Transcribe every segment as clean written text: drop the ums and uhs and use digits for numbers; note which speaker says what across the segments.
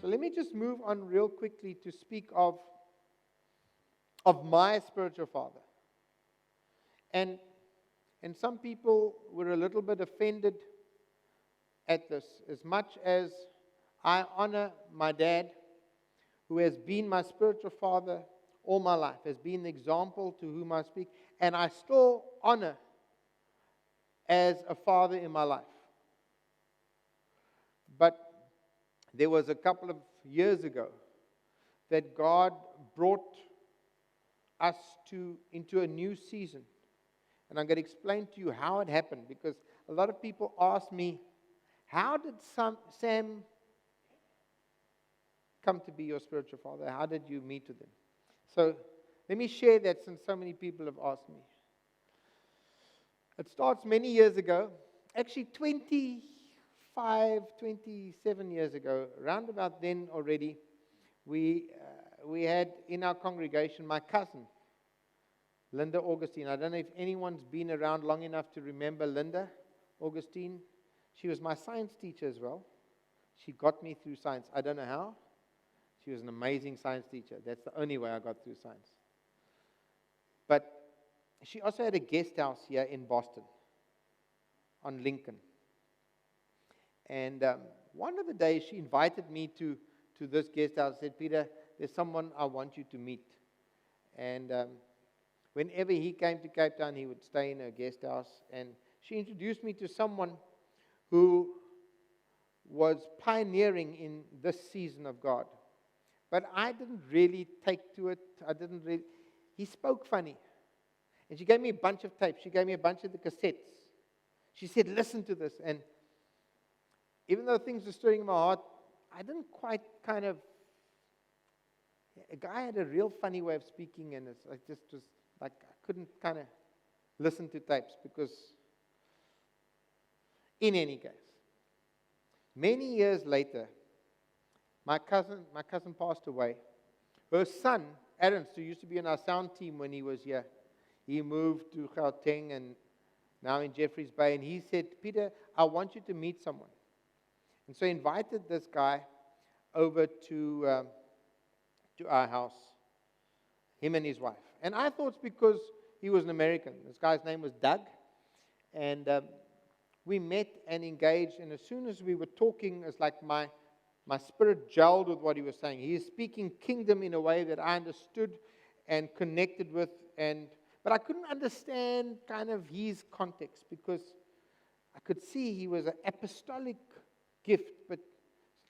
Speaker 1: So let me just move on real quickly to speak of my spiritual father. And some people were a little bit offended at this. As much as I honor my dad, who has been my spiritual father all my life, has been the example to whom I speak, and I still honor as a father in my life. But there was a couple of years ago that God brought us into a new season. And I'm going to explain to you how it happened, because a lot of people ask me, how did Sam come to be your spiritual father? How did you meet with him? So let me share that, since so many people have asked me. It starts many years ago, actually 25, 27 years ago, around about then already. We had in our congregation my cousin, Linda Augustine. I don't know if anyone's been around long enough to remember Linda Augustine. She was my science teacher as well. She got me through science. I don't know how. She was an amazing science teacher. That's the only way I got through science. But she also had a guest house here in Boston on Lincoln. And one of the days she invited me to this guest house. Said, Peter, there's someone I want you to meet. And whenever he came to Cape Town, he would stay in her guest house. And she introduced me to someone who was pioneering in this season of God. But I didn't really take to it. He spoke funny. And she gave me a bunch of tapes. She gave me a bunch of the cassettes. She said, listen to this. And even though things were stirring in my heart, I didn't quite a guy had a real funny way of speaking, and I just was like, I couldn't kind of listen to tapes, because in any case, many years later, my cousin passed away. Her son, Ernst, who used to be on our sound team when he was here, he moved to Gauteng and now in Jeffreys Bay, and he said, Peter, I want you to meet someone. And so he invited this guy over to our house, him and his wife. And I thought it's because he was an American. This guy's name was Doug. And we met and engaged, and as soon as we were talking, it's like my spirit gelled with what he was saying. He is speaking kingdom in a way that I understood and connected with, but I couldn't understand kind of his context, because I could see he was an apostolic gift, but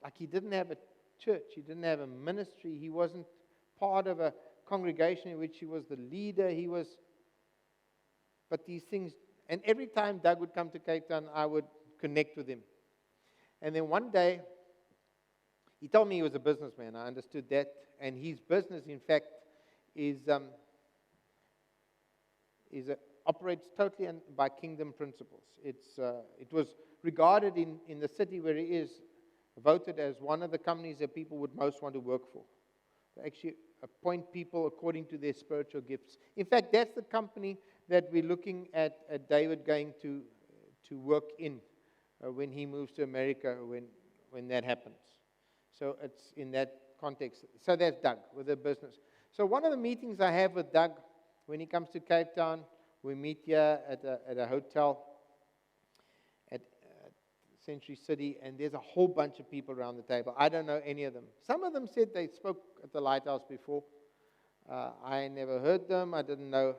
Speaker 1: like he didn't have a church, he didn't have a ministry, he wasn't part of a congregation in which he was the leader, but these things, and every time Doug would come to Cape Town, I would connect with him. And then one day, he told me he was a businessman. I understood that, and his business, in fact, operates totally by kingdom principles. It was regarded in the city where he is, voted as one of the companies that people would most want to work for. They actually appoint people according to their spiritual gifts. In fact, that's the company that we're looking at David going to work in when he moves to America, when that happens. So it's in that context. So that's Doug with the business. So one of the meetings I have with Doug when he comes to Cape Town, we meet here at a hotel at Century City, and there's a whole bunch of people around the table. I don't know any of them. Some of them said they spoke at the Lighthouse before. I never heard them. I didn't know.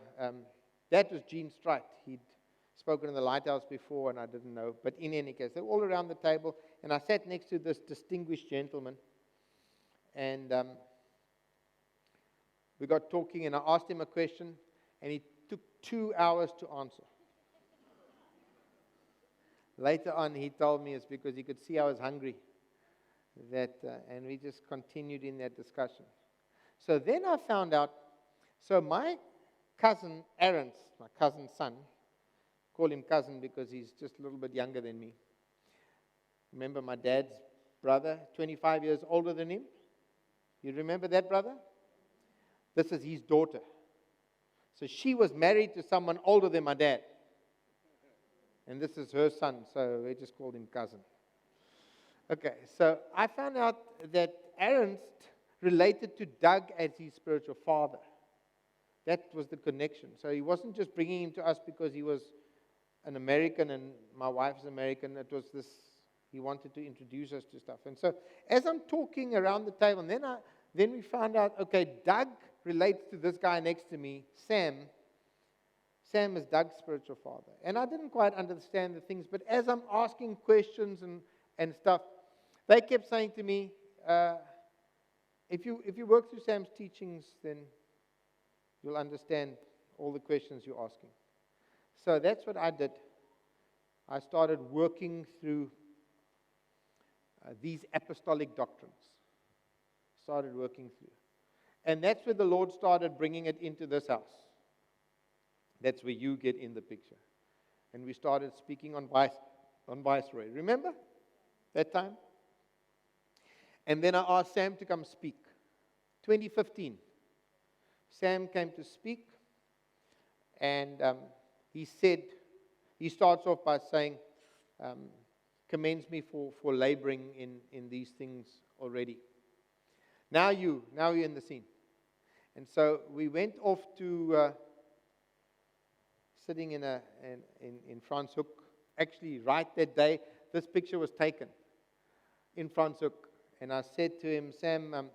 Speaker 1: That was Gene Strite. He'd spoken in the Lighthouse before, and I didn't know. But in any case, they were all around the table, and I sat next to this distinguished gentleman, and we got talking, and I asked him a question, and he took 2 hours to answer. Later on, he told me it's because he could see I was hungry, and we just continued in that discussion. So then I found out, so my cousin, Aaron, my cousin's son, call him cousin because he's just a little bit younger than me. Remember my dad's brother, 25 years older than him? You remember that brother? This is his daughter. So she was married to someone older than my dad. And this is her son, so we just called him cousin. Okay, so I found out that Ernst related to Doug as his spiritual father. That was the connection. So he wasn't just bringing him to us because he was an American and my wife's American. It was this, he wanted to introduce us to stuff. And so as I'm talking around the table, and then we found out, okay, Doug relates to this guy next to me, Sam. Sam is Doug's spiritual father. And I didn't quite understand the things, but as I'm asking questions and stuff, they kept saying to me, if you work through Sam's teachings, then you'll understand all the questions you're asking. So that's what I did. I started working through these apostolic doctrines. Started working through. And that's where the Lord started bringing it into this house. That's where you get in the picture. And we started speaking on Viceroy. Remember that time? And then I asked Sam to come speak. 2015. Sam came to speak. And he starts off by saying, commends me for laboring in these things already. Now you're in the scene. And so we went off to sitting in Franschhoek. Actually, right that day, this picture was taken in Franschhoek. And I said to him, Sam,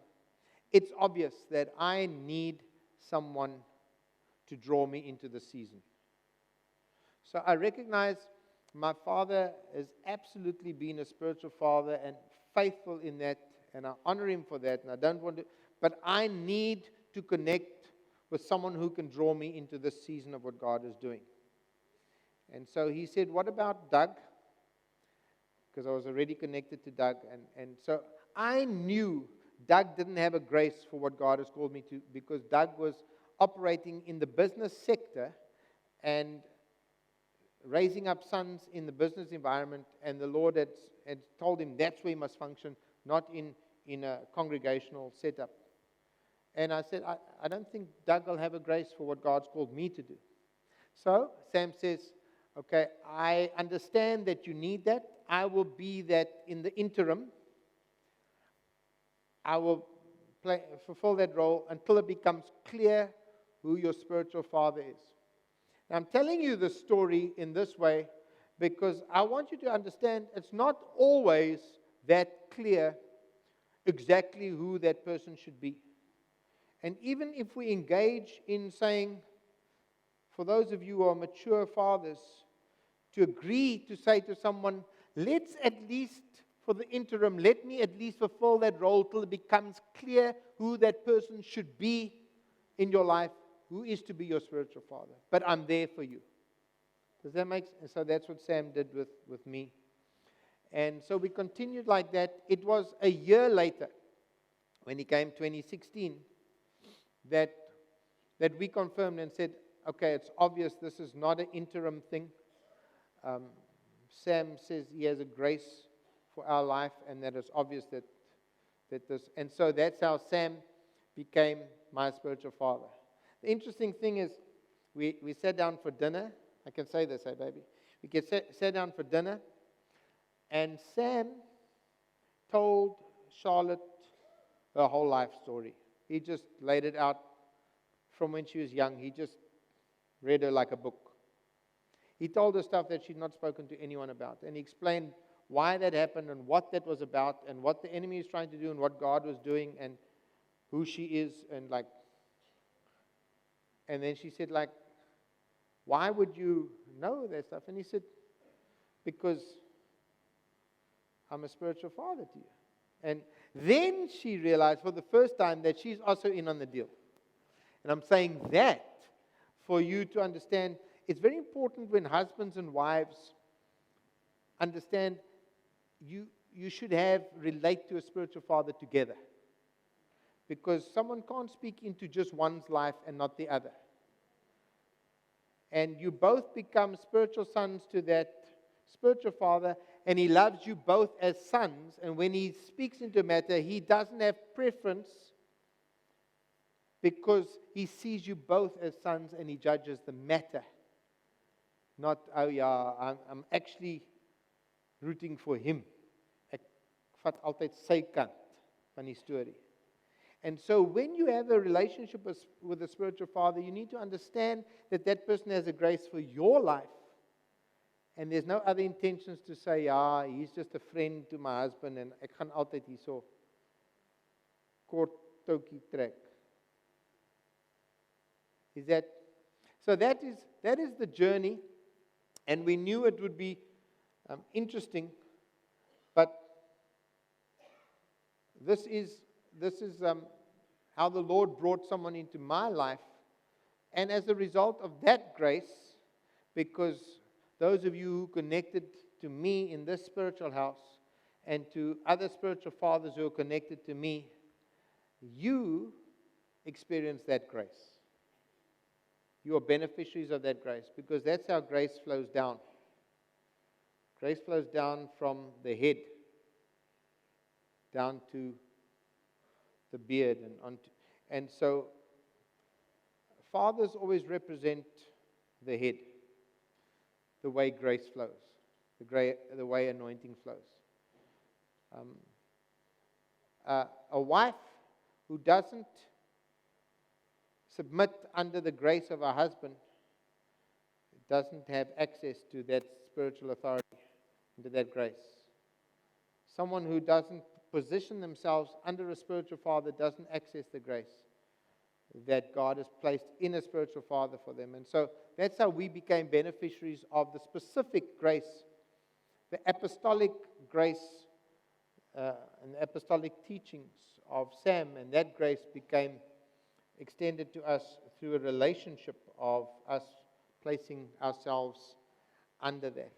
Speaker 1: it's obvious that I need someone to draw me into the season. So I recognize my father has absolutely been a spiritual father and faithful in that, and I honor him for that, and I don't want to, but I need to connect with someone who can draw me into this season of what God is doing. And so he said, what about Doug? Because I was already connected to Doug, and so I knew Doug didn't have a grace for what God has called me to, because Doug was operating in the business sector and raising up sons in the business environment, and the Lord had told him that's where he must function, not in a congregational setup. And I said, I don't think Doug will have a grace for what God's called me to do. So Sam says, okay, I understand that you need that. I will be that in the interim. I will fulfill that role until it becomes clear who your spiritual father is. And I'm telling you this story in this way because I want you to understand it's not always that clear exactly who that person should be. And even if we engage in saying, for those of you who are mature fathers, to agree to say to someone, let's at least, for the interim, let me at least fulfill that role till it becomes clear who that person should be in your life, who is to be your spiritual father. But I'm there for you. Does that make sense? So that's what Sam did with me. And so we continued like that. It was a year later, when he came 2016, that we confirmed and said, okay, it's obvious this is not an interim thing. Sam says he has a grace for our life, and that it's obvious that this, and so that's how Sam became my spiritual father. The interesting thing is, we sat down for dinner. I can say this, hey baby. We sat down for dinner, and Sam told Charlotte her whole life story. He just laid it out from when she was young. He just read her like a book. He told her stuff that she'd not spoken to anyone about. And he explained why that happened and what that was about and what the enemy is trying to do and what God was doing and who she is and like. And then she said, like, why would you know that stuff? And he said, because I'm a spiritual father to you. And then she realized for the first time that she's also in on the deal. And I'm saying that for you to understand. It's very important when husbands and wives understand you should relate to a spiritual father together. Because someone can't speak into just one's life and not the other. And you both become spiritual sons to that spiritual father, and he loves you both as sons. And when he speaks into a matter, he doesn't have preference because he sees you both as sons and he judges the matter. Not, oh yeah, I'm actually rooting for him. Ek vat altyd sy kant. van die storie. And so when you have a relationship with a spiritual father, you need to understand that that person has a grace for your life. And there's no other intentions to say, ja, he's just a friend to my husband and ek gaan altyd hierso kort toukie trek. Is that so? That is the journey, and we knew it would be interesting, but this is how the Lord brought someone into my life, and as a result of that grace, because those of you who connected to me in this spiritual house and to other spiritual fathers who are connected to me, you experience that grace. You are beneficiaries of that grace, because that's how grace flows down. Grace flows down from the head down to the beard and onto. And so fathers always represent the head, the way grace flows, the way anointing flows. A wife who doesn't submit under the grace of her husband doesn't have access to that spiritual authority, to that grace. Someone who doesn't position themselves under a spiritual father doesn't access the grace that God has placed in a spiritual father for them. And so that's how we became beneficiaries of the specific grace, the apostolic grace and the apostolic teachings of Sam, and that grace became extended to us through a relationship of us placing ourselves under that.